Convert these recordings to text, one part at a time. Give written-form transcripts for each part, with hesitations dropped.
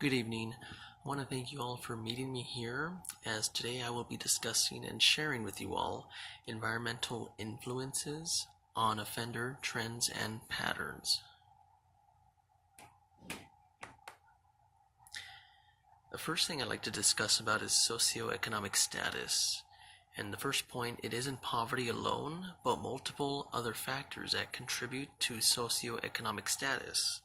Good evening. I want to thank you all for meeting me here, as today I will be discussing and sharing with you all environmental influences on offender trends and patterns. The first thing I'd like to discuss about is socioeconomic status. And the first point, it isn't poverty alone, but multiple other factors that contribute to socioeconomic status.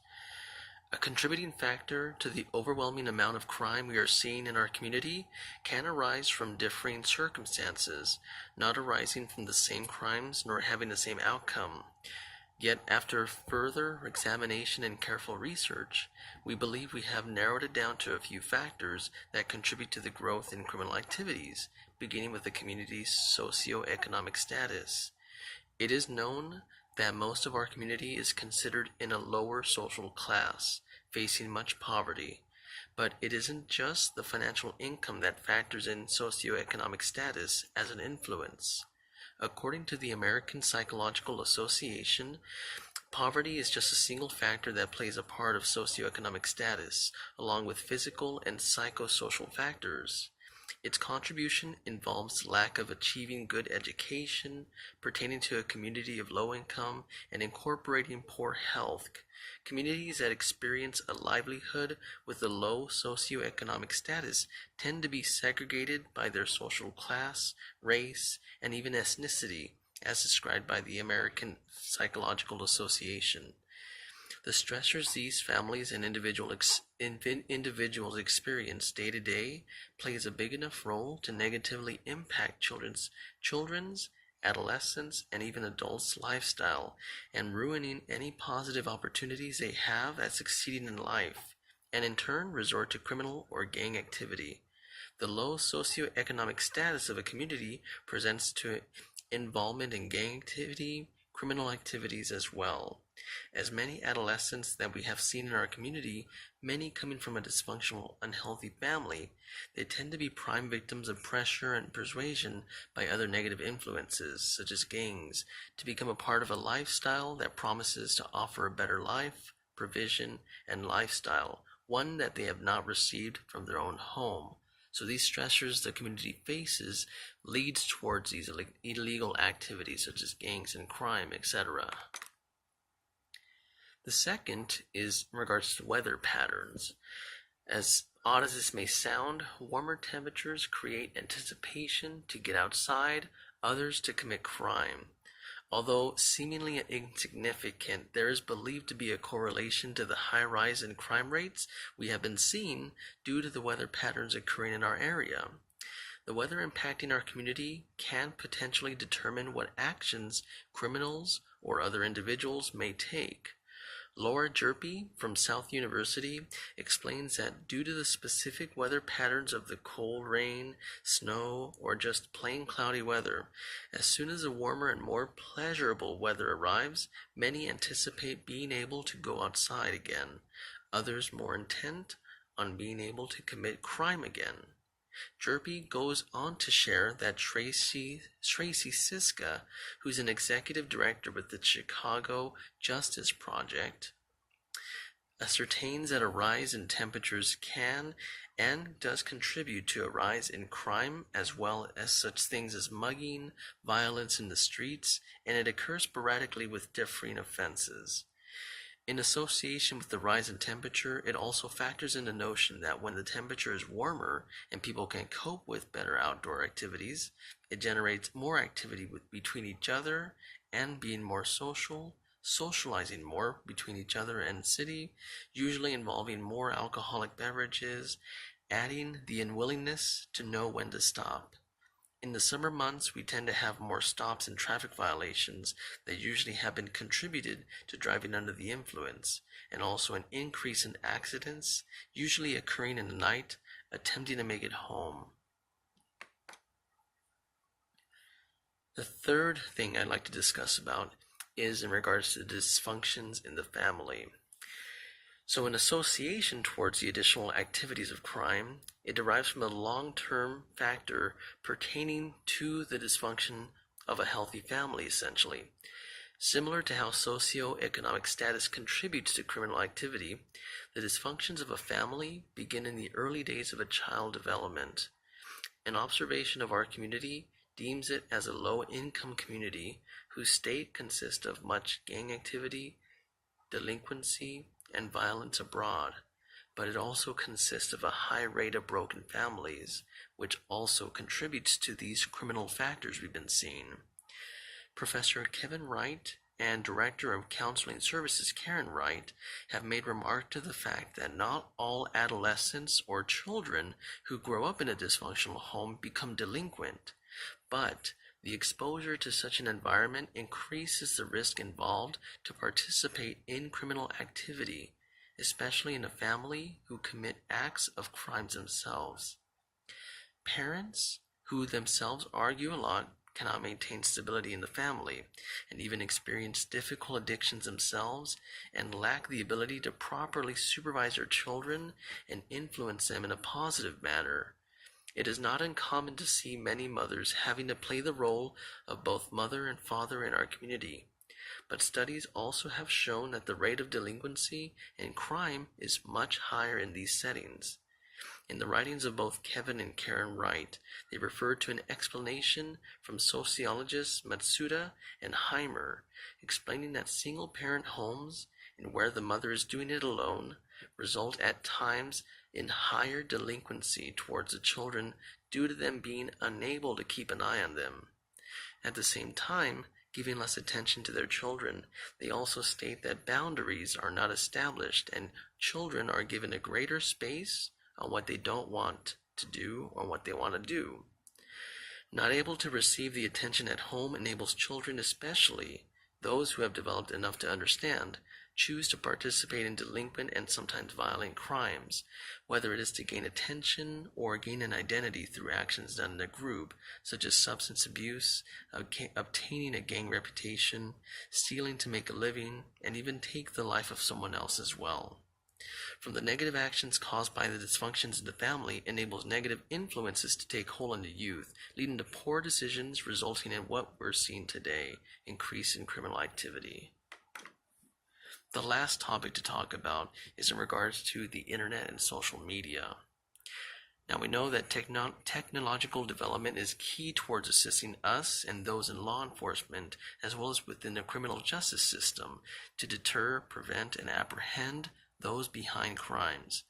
A contributing factor to the overwhelming amount of crime we are seeing in our community can arise from differing circumstances, not arising from the same crimes nor having the same outcome. Yet, after further examination and careful research, we believe we have narrowed it down to a few factors that contribute to the growth in criminal activities, beginning with the community's socioeconomic status. It is known that most of our community is considered in a lower social class, facing much poverty. But it isn't just the financial income that factors in socioeconomic status as an influence. According to the American Psychological Association, poverty is just a single factor that plays a part of socioeconomic status, along with physical and psychosocial factors. Its contribution involves lack of achieving good education, pertaining to a community of low income, and incorporating poor health. Communities that experience a livelihood with a low socioeconomic status tend to be segregated by their social class, race, and even ethnicity, as described by the American Psychological Association. The stressors these families and individuals experience day to day plays a big enough role to negatively impact children's, adolescents, and even adults' lifestyle, and ruining any positive opportunities they have at succeeding in life, and in turn resort to criminal or gang activity. The low socioeconomic status of a community presents to involvement in gang activity, criminal activities as well. As many adolescents that we have seen in our community, many coming from a dysfunctional, unhealthy family, they tend to be prime victims of pressure and persuasion by other negative influences, such as gangs, to become a part of a lifestyle that promises to offer a better life, provision, and lifestyle, one that they have not received from their own home. So these stressors the community faces leads towards these illegal activities such as gangs and crime, etc. The second is in regards to weather patterns. As odd as this may sound, warmer temperatures create anticipation to get outside, others to commit crime. Although seemingly insignificant, there is believed to be a correlation to the high rise in crime rates we have been seeing due to the weather patterns occurring in our area. The weather impacting our community can potentially determine what actions criminals or other individuals may take. Laura Jerpy from South University explains that due to the specific weather patterns of the cold rain, snow, or just plain cloudy weather, as soon as the warmer and more pleasurable weather arrives, many anticipate being able to go outside again, others more intent on being able to commit crime again. Jerpy goes on to share that Tracy Siska, who's an executive director with the Chicago Justice Project, ascertains that a rise in temperatures can and does contribute to a rise in crime, as well as such things as mugging, violence in the streets, and it occurs sporadically with differing offenses. In association with the rise in temperature, it also factors in the notion that when the temperature is warmer and people can cope with better outdoor activities, it generates more activity between each other and being more socializing more between each other and the city, usually involving more alcoholic beverages, adding the unwillingness to know when to stop. In the summer months, we tend to have more stops and traffic violations that usually have been contributed to driving under the influence, and also an increase in accidents, usually occurring in the night, attempting to make it home. The third thing I'd like to discuss about is in regards to dysfunctions in the family. So in association towards the additional activities of crime, it derives from a long-term factor pertaining to the dysfunction of a healthy family, essentially. Similar to how socioeconomic status contributes to criminal activity, the dysfunctions of a family begin in the early days of a child development. An observation of our community deems it as a low-income community whose state consists of much gang activity, delinquency, and violence abroad, but it also consists of a high rate of broken families, which also contributes to these criminal factors we've been seeing. Professor Kevin Wright and Director of Counseling Services Karen Wright have made remark to the fact that not all adolescents or children who grow up in a dysfunctional home become delinquent, but the exposure to such an environment increases the risk involved to participate in criminal activity, especially in a family who commit acts of crimes themselves. Parents who themselves argue a lot cannot maintain stability in the family, and even experience difficult addictions themselves, and lack the ability to properly supervise their children and influence them in a positive manner. It is not uncommon to see many mothers having to play the role of both mother and father in our community, but studies also have shown that the rate of delinquency and crime is much higher in these settings. In the writings of both Kevin and Karen Wright, they refer to an explanation from sociologists Matsuda and Heimer, explaining that single-parent homes, and where the mother is doing it alone, result at times in higher delinquency towards the children due to them being unable to keep an eye on them. At the same time, giving less attention to their children, they also state that boundaries are not established and children are given a greater space on what they don't want to do or what they want to do. Not able to receive the attention at home enables children, especially those who have developed enough to understand, choose to participate in delinquent and sometimes violent crimes, whether it is to gain attention or gain an identity through actions done in a group, such as substance abuse, obtaining a gang reputation, stealing to make a living, and even take the life of someone else as well. From the negative actions caused by the dysfunctions in the family enables negative influences to take hold on the youth, leading to poor decisions resulting in what we're seeing today, increase in criminal activity. The last topic to talk about is in regards to the internet and social media. Now we know that technological development is key towards assisting us and those in law enforcement, as well as within the criminal justice system, to deter, prevent, and apprehend those behind crimes.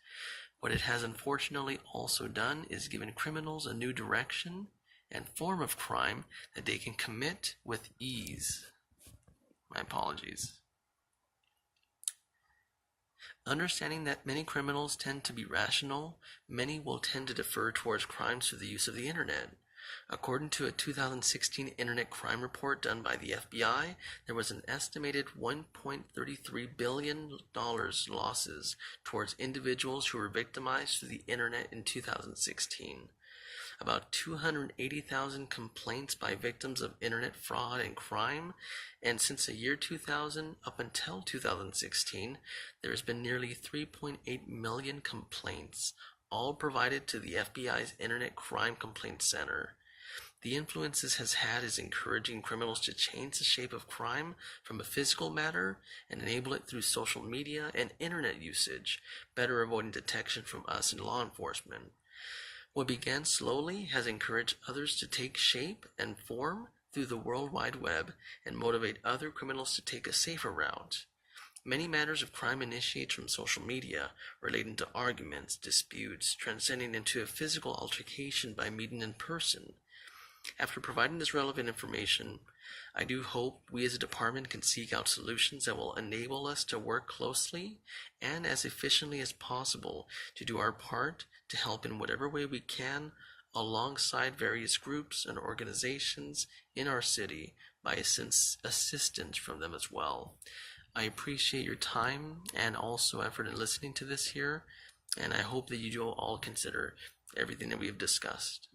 What it has unfortunately also done is given criminals a new direction and form of crime that they can commit with ease. My apologies. Understanding that many criminals tend to be rational, many will tend to defer towards crimes through the use of the internet. According to a 2016 Internet Crime Report done by the FBI, there was an estimated $1.33 billion losses towards individuals who were victimized through the internet in 2016. About 280,000 complaints by victims of internet fraud and crime, and since the year 2000 up until 2016, there has been nearly 3.8 million complaints, all provided to the FBI's Internet Crime Complaint Center. The influence this has had is encouraging criminals to change the shape of crime from a physical matter and enable it through social media and internet usage, better avoiding detection from us in law enforcement. What began slowly has encouraged others to take shape and form through the World Wide Web and motivate other criminals to take a safer route. Many matters of crime initiate from social media, relating to arguments, disputes, transcending into a physical altercation by meeting in person. After providing this relevant information, I do hope we as a department can seek out solutions that will enable us to work closely and as efficiently as possible to do our part to help in whatever way we can alongside various groups and organizations in our city by assistance from them as well. I appreciate your time and also effort in listening to this here, and I hope that you do all consider everything that we have discussed.